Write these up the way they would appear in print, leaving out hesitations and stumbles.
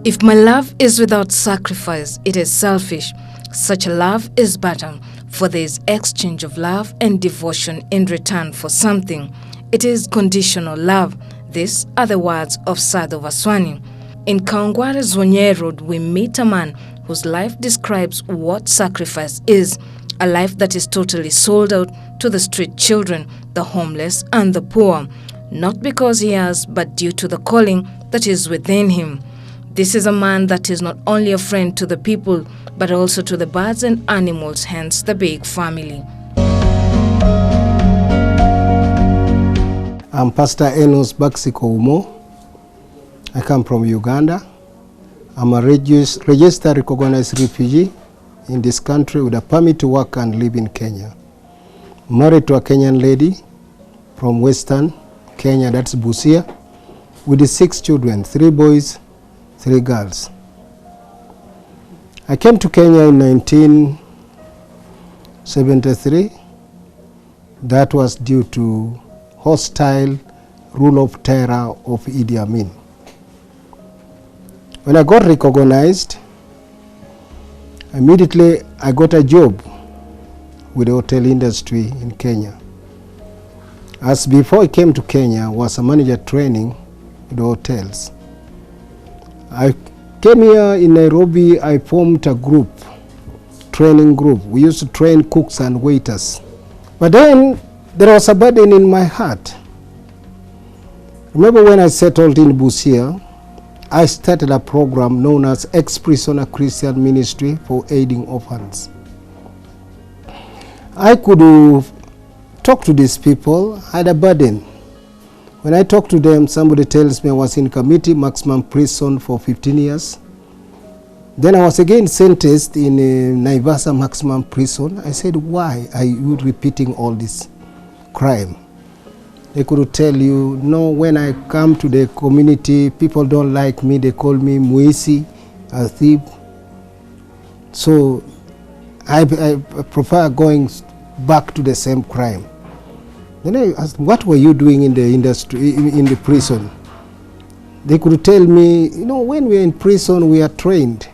If my love is without sacrifice, it is selfish. Such a love is better, for there is exchange of love and devotion in return for something. It is conditional love. These are the words of Sadhu Vaswani. In Kawangware's Zonye Road, we meet a man whose life describes what sacrifice is, a life that is totally sold out to the street children, the homeless and the poor, not because he has, but due to the calling that is within him. This is a man that is not only a friend to the people, but also to the birds and animals, hence the big family. I'm Pastor Enos Ouma. I come from Uganda. I'm a registered recognized refugee in this country with a permit to work and live in Kenya. Married to a Kenyan lady from Western Kenya, that's Busia, with 6 children, 3 boys, 3 girls. I came to Kenya in 1973. That was due to hostile rule of terror of Idi Amin. When I got recognized, immediately I got a job with the hotel industry in Kenya. As before I came to Kenya, I was a manager training in the hotels. I came here in Nairobi, I formed a group, training group. We used to train cooks and waiters. But then there was a burden in my heart. Remember when I settled in Busia, I started a program known as Ex-Prisoner Christian Ministry for aiding orphans. I could talk to these people, I had a burden. When I talk to them, somebody tells me I was in committee, maximum prison for 15 years. Then I was again sentenced in Naivasha maximum prison. I said, why are you repeating all this crime? They could tell you, no, when I come to the community, people don't like me. They call me Muisi, a thief. So I prefer going back to the same crime. Then I asked, what were you doing in the industry, in the prison? They could tell me, you know, when we're in prison, we are trained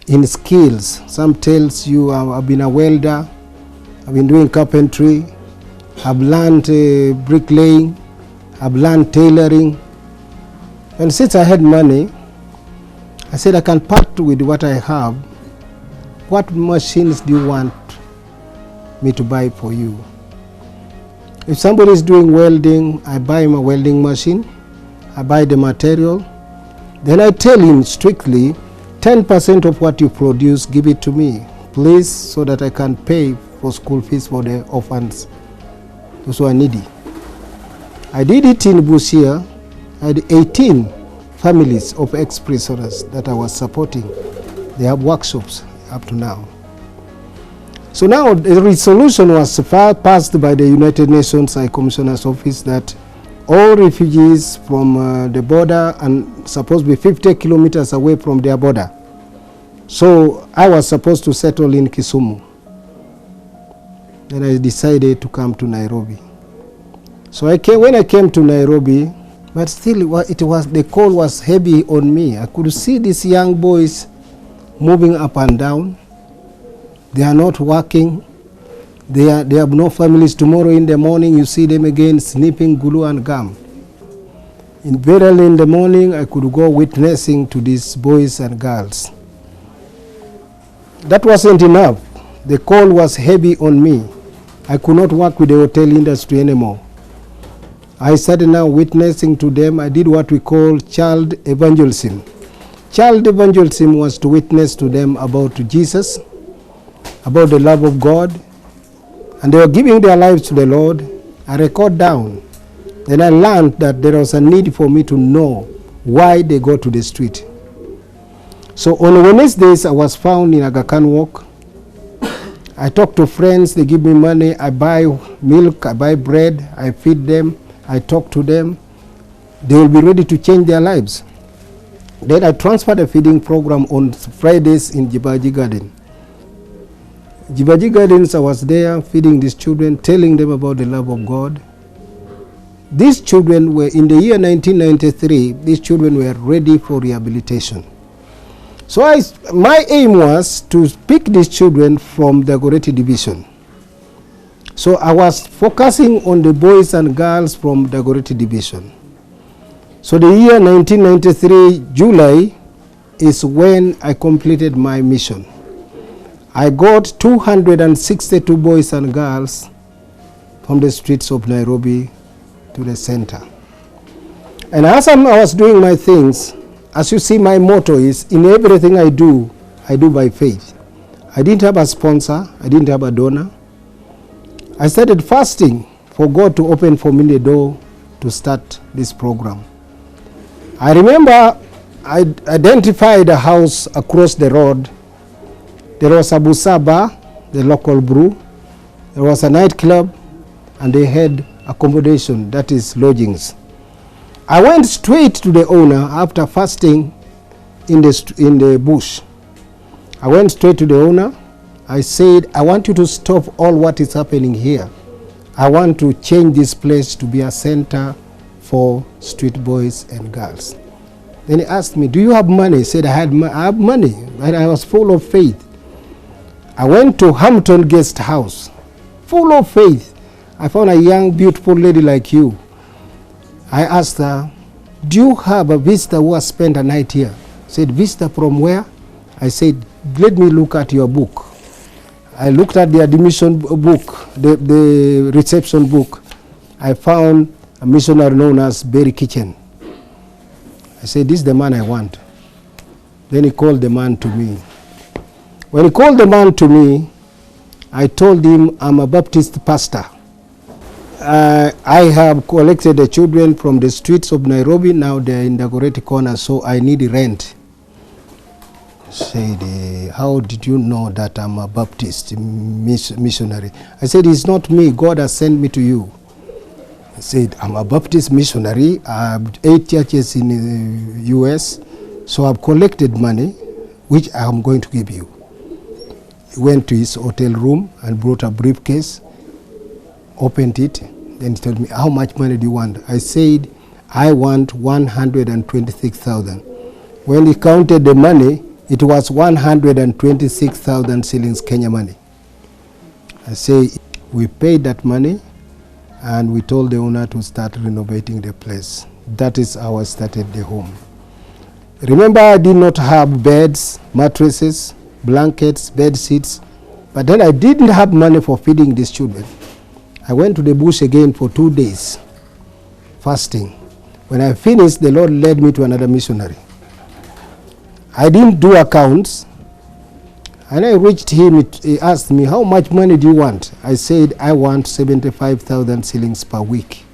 in skills. Some tells you, I've been a welder, I've been doing carpentry, I've learned bricklaying, I've learned tailoring. And since I had money, I said I can part with what I have. What machines do you want me to buy for you? If somebody is doing welding, I buy him a welding machine, I buy the material, then I tell him strictly, 10% of what you produce, give it to me, please, so that I can pay for school fees for the orphans, those who are needy. I did it in Busia. I had 18 families of ex-prisoners that I was supporting. They have workshops up to now. So now the resolution was passed by the United Nations High Commissioner's Office that all refugees from the border and supposed to be 50 kilometers away from their border. So I was supposed to settle in Kisumu. Then I decided to come to Nairobi. So when I came to Nairobi, but still the call was heavy on me. I could see these young boys moving up and down. They are not working. They have no families. Tomorrow in the morning you see them again snipping glue and gum. Very early in the morning I could go witnessing to these boys and girls. That wasn't enough. The call was heavy on me. I could not work with the hotel industry anymore. I started now witnessing to them. I did what we call child evangelism. Child evangelism was to witness to them about Jesus, about the love of God, and they were giving their lives to the Lord. I record down. Then I learned that there was a need for me to know why they go to the street. So on Wednesdays, I was found in Aga Khan Walk. I talk to friends, they give me money, I buy milk, I buy bread, I feed them, I talk to them. They will be ready to change their lives. Then I transferred a feeding program on Fridays in Jibaji Garden. Jibaji Gardens, I was there feeding these children, telling them about the love of God. these children were, in the year 1993, these children were ready for rehabilitation. So my aim was to pick these children from the Dagoretti division. So I was focusing on the boys and girls from the Dagoretti division. So the year 1993, July, is when I completed my mission. I got 262 boys and girls from the streets of Nairobi to the center. And as I was doing my things, as you see, my motto is, in everything I do by faith. I didn't have a sponsor, I didn't have a donor. I started fasting for God to open for me the door to start this program. I remember I identified a house across the road. There was a Busaba, the local brew. There was a nightclub, and they had accommodation, that is lodgings. I went straight to the owner after fasting in the bush. I went straight to the owner. I said, I want you to stop all what is happening here. I want to change this place to be a center for street boys and girls. Then he asked me, do you have money? I said, I have money, and I was full of faith. I went to Hampton Guest House, full of faith. I found a young, beautiful lady like you. I asked her, do you have a visitor who has spent a night here? I said, visitor from where? I said, let me look at your book. I looked at the admission book, the reception book. I found a missionary known as Berry Kitchen. I said, this is the man I want. Then he called the man to me. When he called the man to me, I told him I'm a Baptist pastor. I have collected the children from the streets of Nairobi. Now they're in the Dagoretti corner, so I need rent. He said, how did you know that I'm a Baptist missionary? I said, it's not me. God has sent me to you. He said, I'm a Baptist missionary. I have 8 churches in the U.S., so I've collected money, which I'm going to give you. He went to his hotel room and brought a briefcase, opened it, then he told me, how much money do you want? I said, I want 126,000. When he counted the money, it was 126,000 shillings Kenya money. I say, we paid that money, and we told the owner to start renovating the place. That is how I started the home. Remember, I did not have beds, mattresses, blankets, bed sheets, but then I didn't have money for feeding these children. I went to the bush again for 2 days, fasting. When I finished, the Lord led me to another missionary. I didn't do accounts, and I reached him. He asked me, how much money do you want? I said, I want 75,000 shillings per week.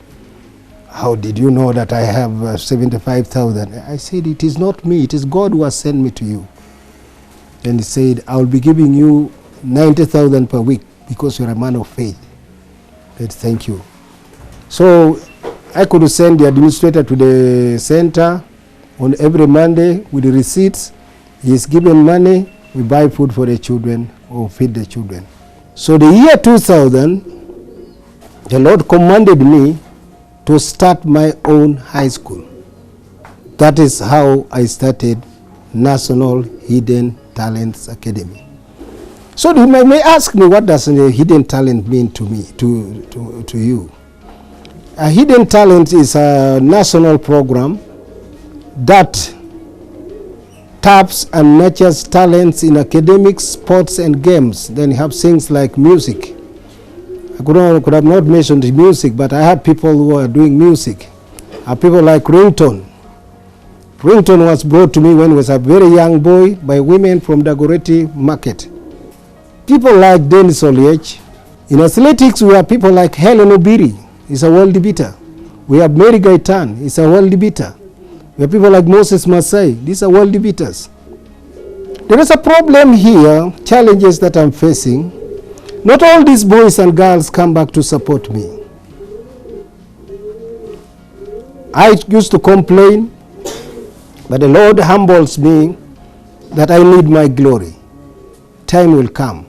How did you know that I have 75,000? I said, it is not me, it is God who has sent me to you. Then he said, I will be giving you 90,000 per week because you're a man of faith. I said, thank you. So I could send the administrator to the center on every Monday with the receipts. He is given money, we buy food for the children or feed the children. So the year 2000, the Lord commanded me to start my own high school. That is how I started National Hidden Talents Academy. So you may ask me, what does a hidden talent mean to me, to you? A hidden talent is a national program that taps and nurtures talents in academics, sports, and games. Then you have things like music. I could have not mentioned the music, but I have people who are doing music. I have people like Ringtone. Ringtone was brought to me when I was a very young boy by women from Dagoretti Market. People like Dennis Oliech. In athletics, we have people like Helen Obiri, he's a world beater. We have Mary Gaitan, he's a world beater. We have people like Moses Masai, these are world beaters. There is a problem here, challenges that I'm facing. Not all these boys and girls come back to support me. I used to complain, but the Lord humbles me that I need my glory. Time will come.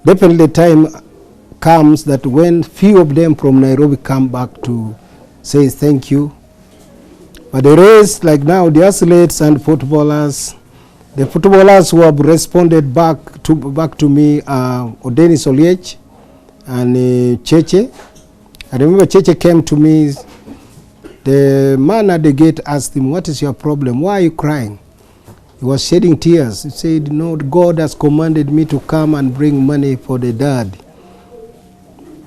Definitely time comes that when few of them from Nairobi come back to says thank you. But the rest, like now, the athletes and footballers, the footballers who have responded back to me are Denis Oliech and Cheche. I remember Cheche came to me. The man at the gate asked him, "What is your problem? Why are you crying?" He was shedding tears. He said, "No, God has commanded me to come and bring money for the dad."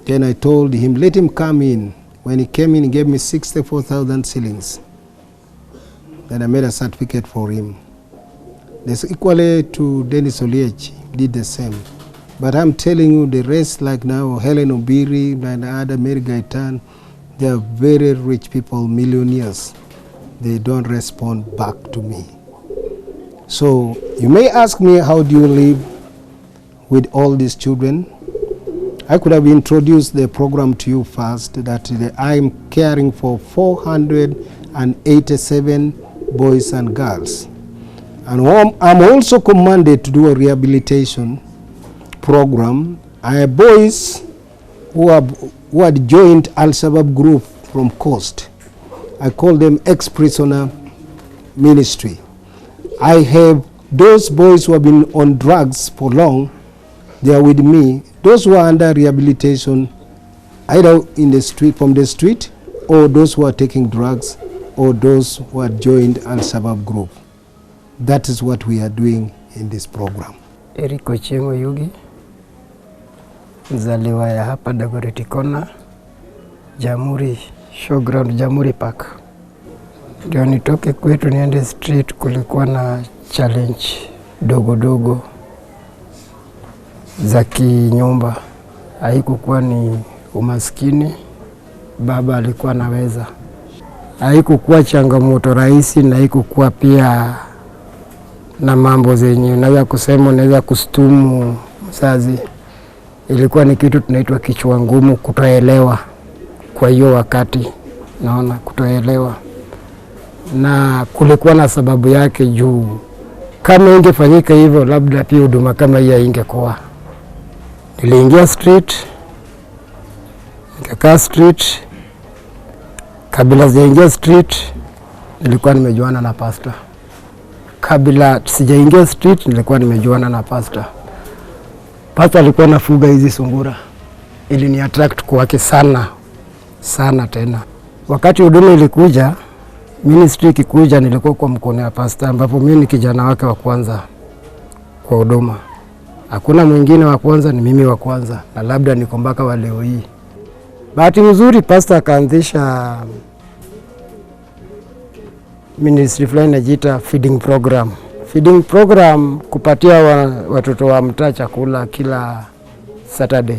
Then I told him, "Let him come in." When he came in, he gave me 64,000 shillings. Then I made a certificate for him. This equally to Denis Oliech did the same. But I'm telling you, the rest, like now, Helen Obiri and other Mary Gaitan, they are very rich people, millionaires. They don't respond back to me. So you may ask me, how do you live with all these children? I could have introduced the program to you first, that I'm caring for 487 boys and girls. And I'm also commanded to do a rehabilitation program. I have boys who had joined Al-Shabaab group from Coast. I call them ex-prisoner ministry. I have those boys who have been on drugs for long. They are with me. Those who are under rehabilitation, either in the street, from the street, or those who are taking drugs, or those who are joined Al-Shabaab group. That is what we are doing in this program. Eric Ochengo Yugi, mzaliwa ya hapa Dagoretti Corner, Jamhuri Showground, Jamhuri Park. Ndio nitoke kwetu niende street, kulikuwa na challenge dogo za kinyumba. Haikukuwa ni umaskini, baba alikuwa anaweza. Haikukuwa changamoto rahisi, na haikukuwa pia na mambo zenye unaweza kusema unaweza kustumu mzazi. Ilikuwa ni kitu tunaitwa kichwa ngumu, kutoelewa. Kwa hiyo wakati naona kutoelewa, na kulikuwa na sababu yake juu. Kama ingefanyika hivyo, labda pia huduma kama hii ingekuwa. Niliingia street, nikakaa street. Kabla sijaingia street, nilikuwa nimejuana na pastor. Kabla sijaingia street, nilikuwa nimejuana na pastor. Pastor alikuwa anafuga hizi sungura. Ili ni attract kwake sana tena. Wakati huduma ilikuja, ministry ikikuja, nilikuwa kwa mkono wa pastor, ambapo mimi ni kijana wake wa kwanza kwa huduma. Hakuna mwingine wa kwanza, ni mimi wa kwanza, na labda niko mpaka wa leo hii. Bahati nzuri pastor akaanzisha ministry fulani inajiita feeding program. Feeding program kupatia watoto wa mtaa chakula kila Saturday.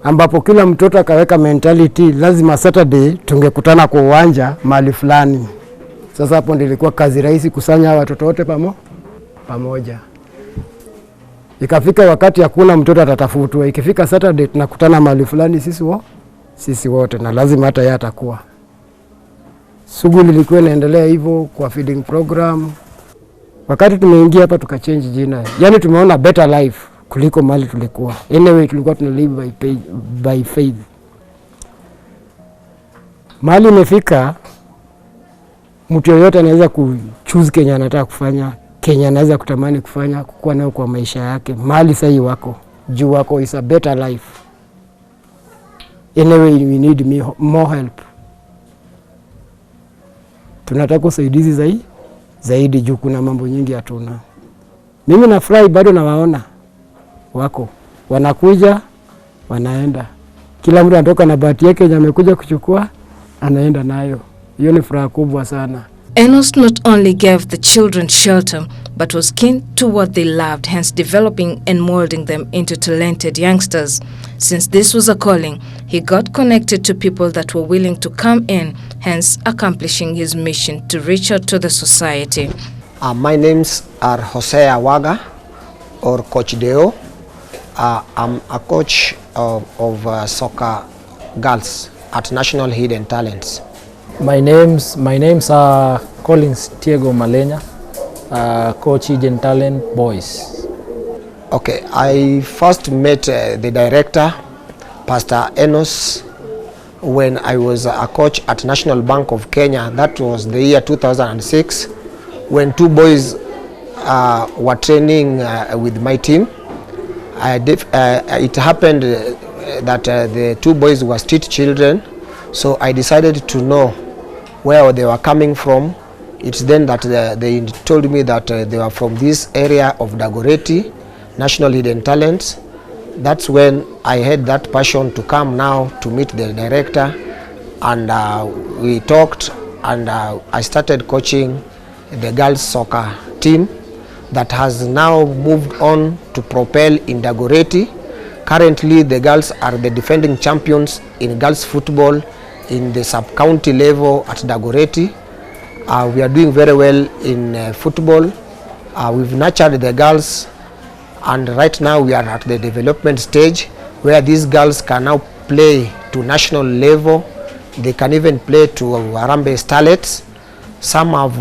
Ambapo kila mtoto akaweka mentality, lazima Saturday tungekutana kwa uwanja mahali fulani. Sasa hapo ndilikuwa kazi rahisi kusanya watoto wote pamoja. Ikafika wakati hakuna mtoto atatafutwa. Ikifika Saturday tunakutana mahali fulani sisi wote, na lazima hata yeye atakuwa. Shughuli ilikuwa inaendelea hivyo kwa feeding program. Wakati tumeingia hapa tukachange jina. Yaani tumeona better life kuliko mali tulikuwa. Anyway tulikuwa tunalive by faith. Mali imefika, mtu yoyote anaweza kuchoose Kenya anataka kufanya, Kenya anaweza kutamani kufanya, kukua nayo kwa maisha yake. Mali sahi wako, juu wako is a better life. Anyway we need more help. Tunataka usaidizi zaidi juu kuna mambo nyingi hatuna. Mimi nafurahi bado nawaona wako. Wanakuja, wanaenda. Kila mtu anatoka na bahati yake yenye amekuja kuchukua, anaenda nayo. Hiyo ni furaha kubwa sana. Enos not only gave the children shelter, but was keen to what they loved, hence developing and molding them into talented youngsters. Since this was a calling, he got connected to people that were willing to come in, hence accomplishing his mission to reach out to the society. My names are Jose Awaga, or Coach Deo. I'm a coach of soccer girls at National Hidden Talents. My names are Collins Tiago Malenya, coach Hidden Talent Boys. Okay, I first met the director, Pastor Enos when I was a coach at National Bank of Kenya. That was the year 2006, when 2 boys were training with my team. It happened that the 2 boys were street children, so I decided to know where they were coming from. It's then that they told me that they were from this area of Dagoretti, National Hidden Talents. That's when I had that passion to come now to meet the director, and we talked, and I started coaching the girls soccer team that has now moved on to propel in Dagoretti. Currently the girls are the defending champions in girls football in the sub-county level at Dagoretti. We are doing very well in football. We've nurtured the girls, and right now we are at the development stage where these girls can now play to national level. They can even play to Harambee Starlets. Some have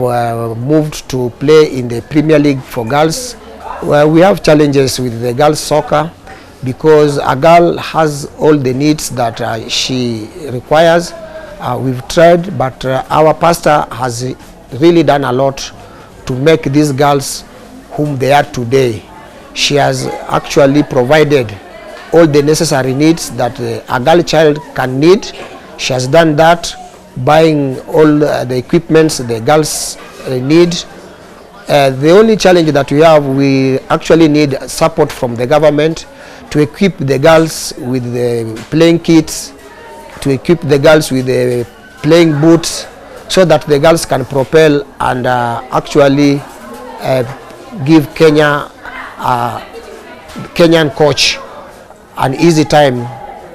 moved to play in the Premier League for girls. We have challenges with the girls soccer because a girl has all the needs that she requires. We've tried, but our pastor has really done a lot to make these girls whom they are today. She has actually provided all the necessary needs that a girl child can need. She has done that, buying all the equipments the girls need. The only challenge that we actually need support from the government to equip the girls with the playing kits, to equip the girls with the playing boots, so that the girls can propel and actually give Kenyan coach an easy time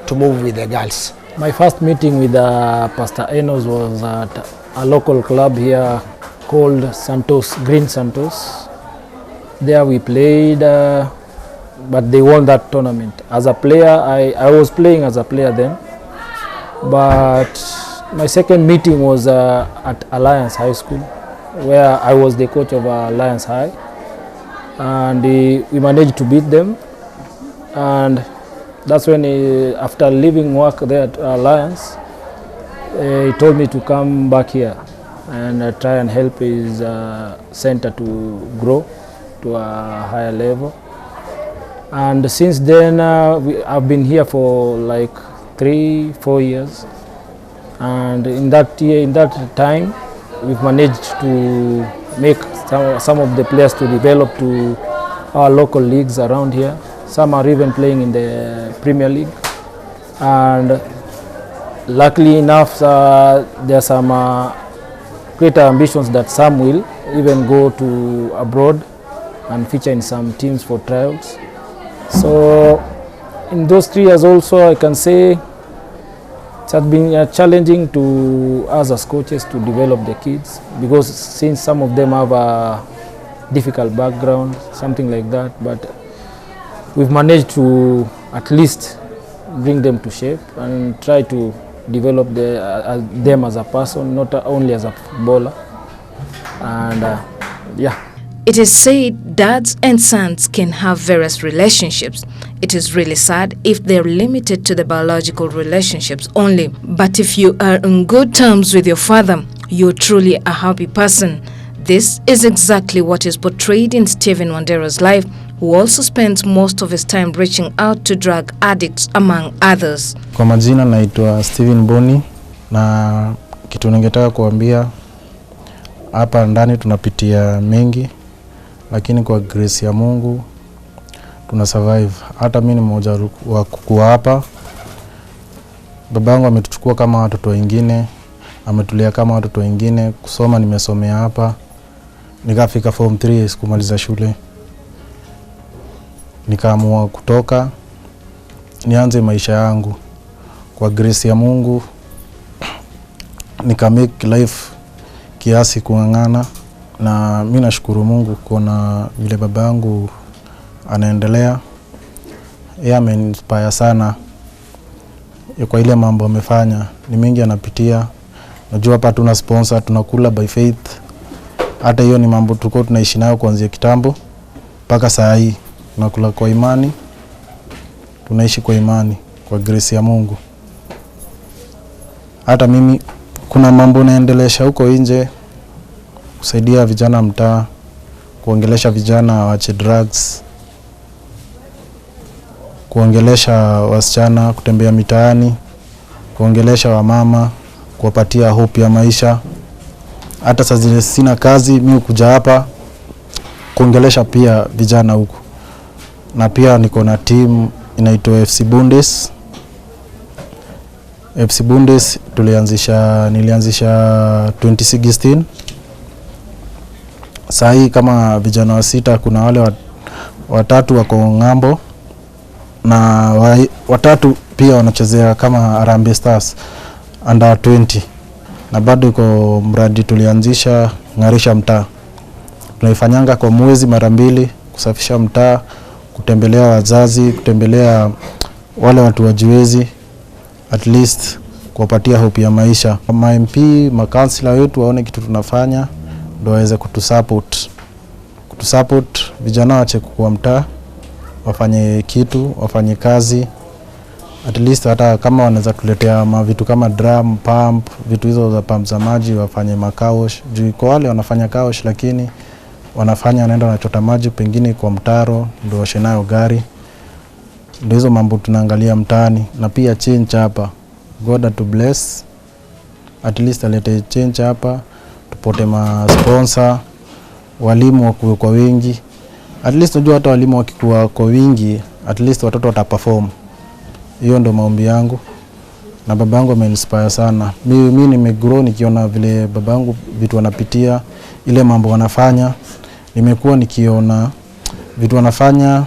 to move with the girls. My first meeting with Pastor Enos was at a local club here called Green Santos. There we played, but they won that tournament. As a player, I was playing as a player then, but my second meeting was at Alliance High School, where I was the coach of Alliance High, and we managed to beat them. And that's when after leaving work there at Alliance, he told me to come back here and try and help his center to grow to a higher level. And since then I've been here for like 3-4 years, and in that time we've managed to make some of the players to develop to our local leagues around here. Some are even playing in the Premier League, and luckily enough there are some greater ambitions that some will even go to abroad and feature in some teams for trials. So in those 3 years also, I can say it has been challenging to us as coaches to develop the kids, because since some of them have a difficult background, something like that, but we've managed to at least bring them to shape and try to develop them as a person, not only as a footballer. And yeah. It is said dads and sons can have various relationships. It is really sad if they're limited to the biological relationships only. But if you are on good terms with your father, you're truly a happy person. This is exactly what is portrayed in Stephen Wandera's life, who also spends most of his time reaching out to drug addicts, among others. Kwa majina naitwa Stephen Boni, na kitu ningetaka kuambia, hapa ndani tunapitia mengi, lakini kwa grace ya Mungu tuna survive. Hata mimi ni mmoja wa kukua hapa. Babangu ametuchukua kama watoto wengine, ametulea kama watoto wengine. Kusoma nimesomea hapa, nikafika form 3 sikumaliza shule. Nikaamua kutoka nianze maisha yangu. Kwa grace ya Mungu nika make life kiasi kung'ang'ana, na mimi nashukuru Mungu kuona vile babangu anaendelea. Yeye ameninspire sana kwa ile mambo amefanya. Ni mengi anapitia. Najua hapa tuna sponsor, tunakula by faith. Hata hiyo ni mambo tulikuwa tunaishi nayo kuanzia kitambo mpaka saa hii. Tunakula kwa imani, tunaishi kwa imani, kwa grace ya Mungu. hata mimi kuna mambo naendelesha huko nje, kusaidia vijana mtaa, kuongelesha vijana waache drugs, kuongelesha wasichana kutembea mitaani, kuongelesha wamama, kuwapatia hope ya maisha. Hata saa zile sina kazi, mimi kuja hapa kuongelesha pia vijana huko. Na pia niko na team inaitwa FC Bundes. FC Bundes nilianzisha 2016. Saa hii kama vijana wa 6, kuna wale watatu wako ng'ambo na watatu pia wanachezea kama Harambee Stars under 20. Na bado iko mradi tulianzisha ng'arisha mtaa. Tunaifanyanga kwa mwezi mara 2, kusafisha mtaa, kutembelea wazazi, kutembelea wale watu wajiwezi, at least kuwapatia hope ya maisha. Ma MP, ma councilor wetu waone kitu tunafanya ndio waweze kutusupport vijana wache kwa mtaa, wafanye kitu, wafanye kazi. At least hata kama wanaweza tuletea vitu kama drum, pump, vitu hizo za pump za maji, wafanye makaosh. Juu kwa wale wanafanya kaosh lakini wanaenda wanachota maji pengine kwa mtaro ndio washe nayo gari. Ndio hizo mambo tunaangalia mtaani. Na pia change hapa, God to bless, at least alete change hapa, tupote ma sponsor, walimu wakuwe kwa wingi. At least unajua hata walimu wakikuwa kwa wingi, at least watoto wataperform. Hiyo ndo maombi yangu. Na babangu ameinspire sana. Mimi nimegrow nikiona vile babangu vitu wanapitia, ile mambo wanafanya. Nimekuwa nikiona vitu wanafanya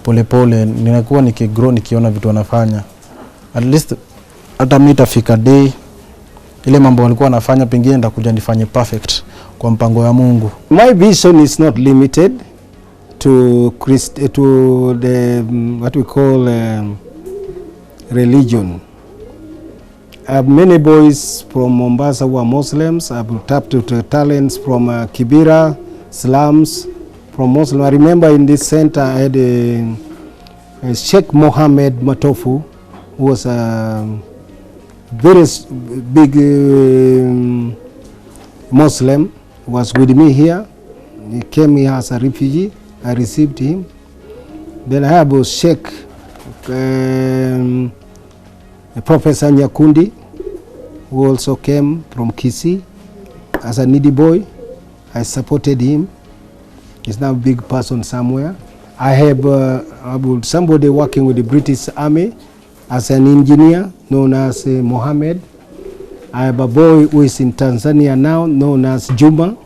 polepole, ninakuwa nikigrow nikiona vitu wanafanya. At least hata mimi itafika day ile mambo walikuwa wanafanya pengine nitakuja nifanye perfect kwa mpango ya Mungu. My vision is not limited to the what we call religion. I have many boys from Mombasa who are Muslims. I have tapped into talents from Kibera, slums, from Muslim. I remember in this center I had a Sheikh Mohammed Matofu, who was a very big Muslim, was with me here. He came here as a refugee. I received him. Then I have a Sheikh Professor Nyakundi, who also came from Kisii as a needy boy. I supported him. He's now a big person somewhere. I have somebody working with the British Army as an engineer known as Mohammed. I have a boy who is in Tanzania now known as Juma.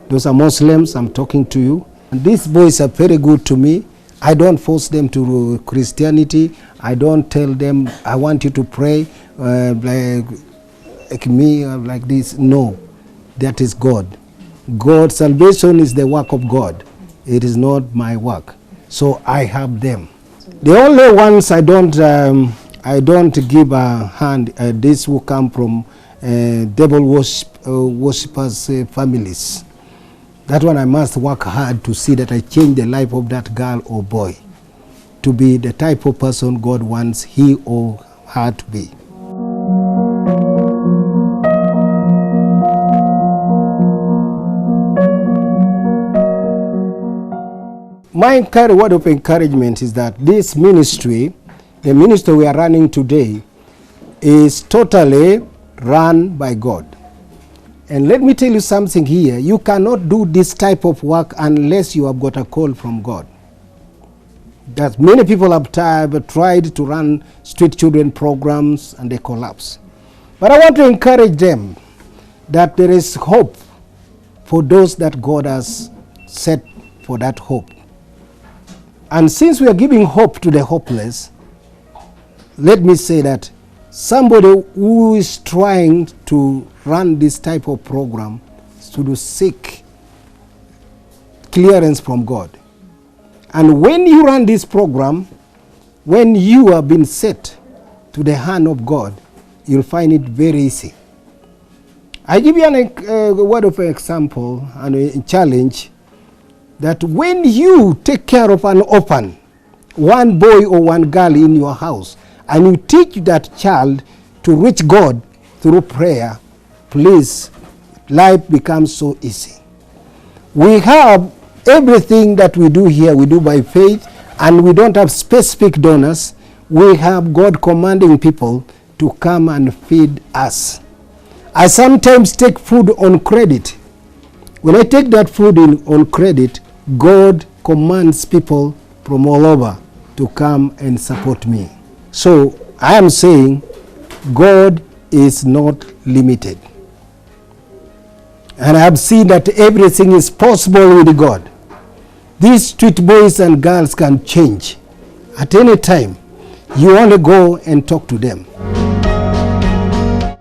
Those are Muslims. I'm talking to you. And these boys are very good to me. I don't force them to Christianity. I don't tell them, I want you to pray like me, like this. No, that is God. God's salvation is the work of God. It is not my work. So I have them. The only ones I don't give a hand, these who come from devil worshippers families. That one I must work hard to see that I change the life of that girl or boy to be the type of person God wants he or her to be. My word of encouragement is that this ministry, the ministry we are running today, is totally run by God. And let me tell you something here. You cannot do this type of work unless you have got a call from God. That many people have tried to run street children programs and they collapse. But I want to encourage them that there is hope for those that God has set for that hope. And since we are giving hope to the hopeless, let me say that somebody who is trying to run this type of program should seek clearance from God. And when you run this program, when you have been set to the hand of God, you'll find it very easy. I give you a word of example and a challenge that when you take care of an orphan, one boy or one girl in your house, and you teach that child to reach God, through prayer, please, life becomes so easy. We have everything that we do here, we do by faith, and we don't have specific donors. We have God commanding people to come and feed us. I sometimes take food on credit. When I take that food on credit, God commands people from all over to come and support me. So I am saying God is not limited. And I have seen that everything is possible with God. These street boys and girls can change at any time. You only go and talk to them.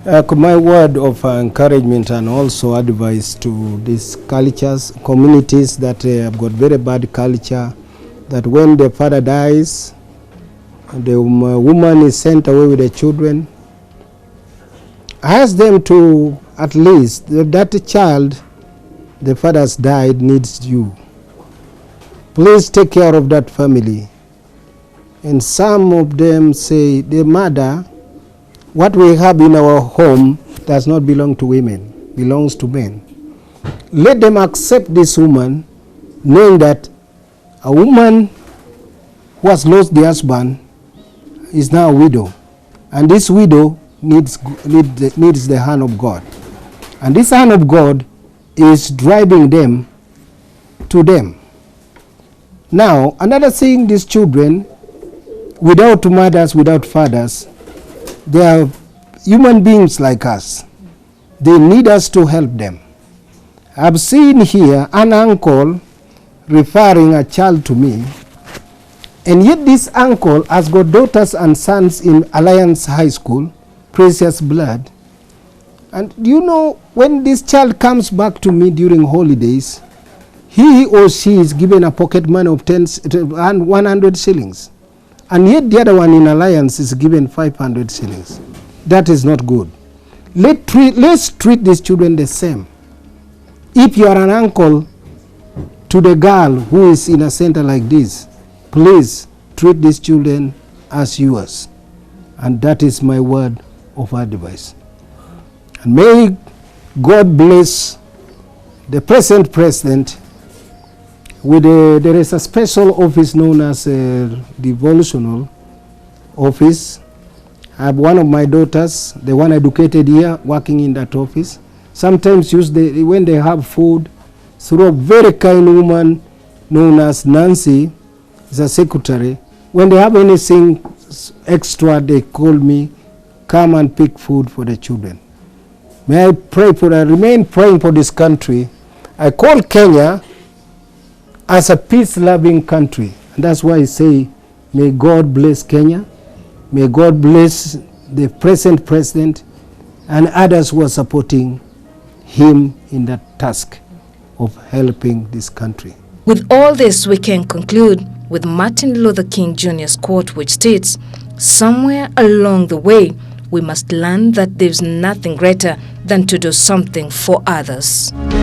My word of encouragement and also advice to these cultures, communities that have got very bad culture, that when the father dies, the woman is sent away with the children. I ask them to, at least, that child, the father has died, needs you. Please take care of that family. And some of them say, the mother, what we have in our home does not belong to women, belongs to men. Let them accept this woman, knowing that a woman who has lost the husband is now a widow. And this widow needs the hand of God. And this hand of God is driving them to them. Now, another thing, these children, without mothers, without fathers, they are human beings like us. They need us to help them. I've seen here an uncle referring a child to me, and yet this uncle has got daughters and sons in Alliance High School, Precious Blood. And you know, when this child comes back to me during holidays, he or she is given a pocket money of 100 shillings. And yet the other one in Alliance is given 500 shillings. That is not good. Let's treat these children the same. If you are an uncle to the girl who is in a center like this, please treat these children as yours. And that is my word of advice. And may God bless the present president. There is a special office known as devolutional office. I have one of my daughters, the one educated here, working in that office. Sometimes when they have food, through a very kind woman known as Nancy, is a secretary. When they have anything extra, they call me, come and pick food for the children. May I pray for, I remain praying for this country. I call Kenya as a peace-loving country. And that's why I say, may God bless Kenya. May God bless the present president and others who are supporting him in that task of helping this country. With all this, we can conclude with Martin Luther King Jr.'s quote, which states, "Somewhere along the way, we must learn that there's nothing greater than to do something for others."